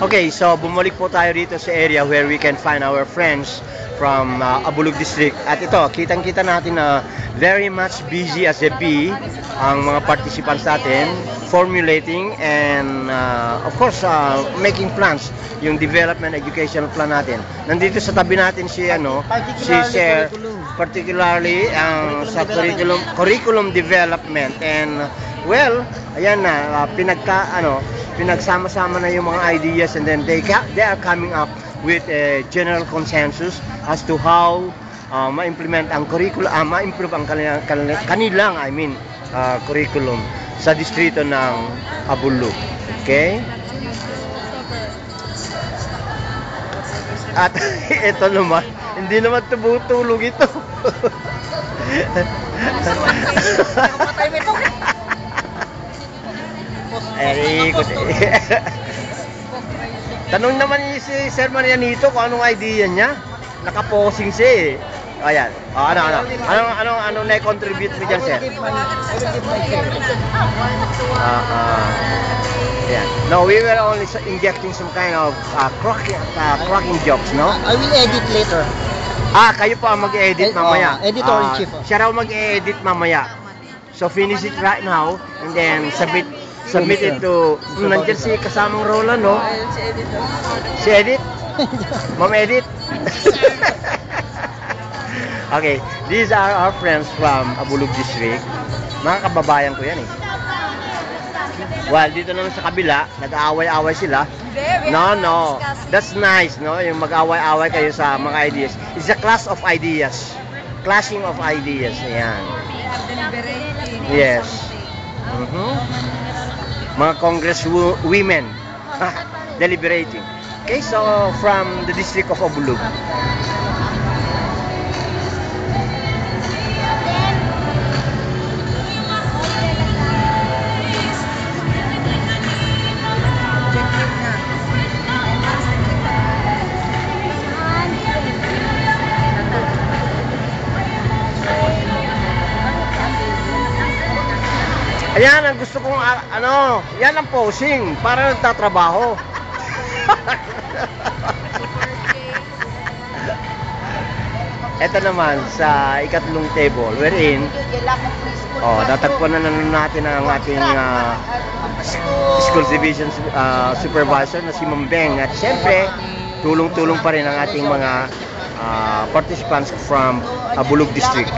Okay, so bumalik po tayo dito sa area where we can find our friends from Abulug District. At ito, kitang-kita natin na very much busy as a bee ang mga participants natin, formulating and of course making plans, yung development educational plan natin. Nandito sa tabi natin si Sir, particularly sa curriculum development, and well, ayan na, pinagsama-sama na yung mga ideas, and then they are coming up with a general consensus as to how ma-implement ang curriculum, ma-improve ang kanilang curriculum sa distrito ng Abulug. Okay? At ito naman, hindi naman tumutulog ito. Tanong naman si Sir Marianito kung anong idea niya. Nakaposing siya eh. Ayan. Anong na-contribute mo dyan, Sir? Yeah. No, we were only injecting some kind of cracking jokes, no? I will edit later. Kayo po ang mag-edit mamaya. Editor-in-chief. Siya raw mag-edit mamaya. So finish it right now and then submit it to nandiyan si kasamang Roland, no? Si Edit? Ma'am Edit? Okay, these are our friends from Abulug District. Mga kababayan ko yan eh. Well, dito naman sa kabila, nag-aaway-away sila. No. That's nice, no? Yung mag-away-away kayo sa mga ideas. It's a clash of ideas. Clashing of ideas. Ayan. Yes. Mga congresswomen deliberating. Okay, so from the district of Abulug. Ayan ang gusto kong yan ang posing para nagtatrabaho. Ito naman sa ikatlong table wherein natagpuan na natin ang ating school division supervisor na si Ma'am Beng, at siyempre tulong-tulong pa rin ang ating mga participants from Abulug District.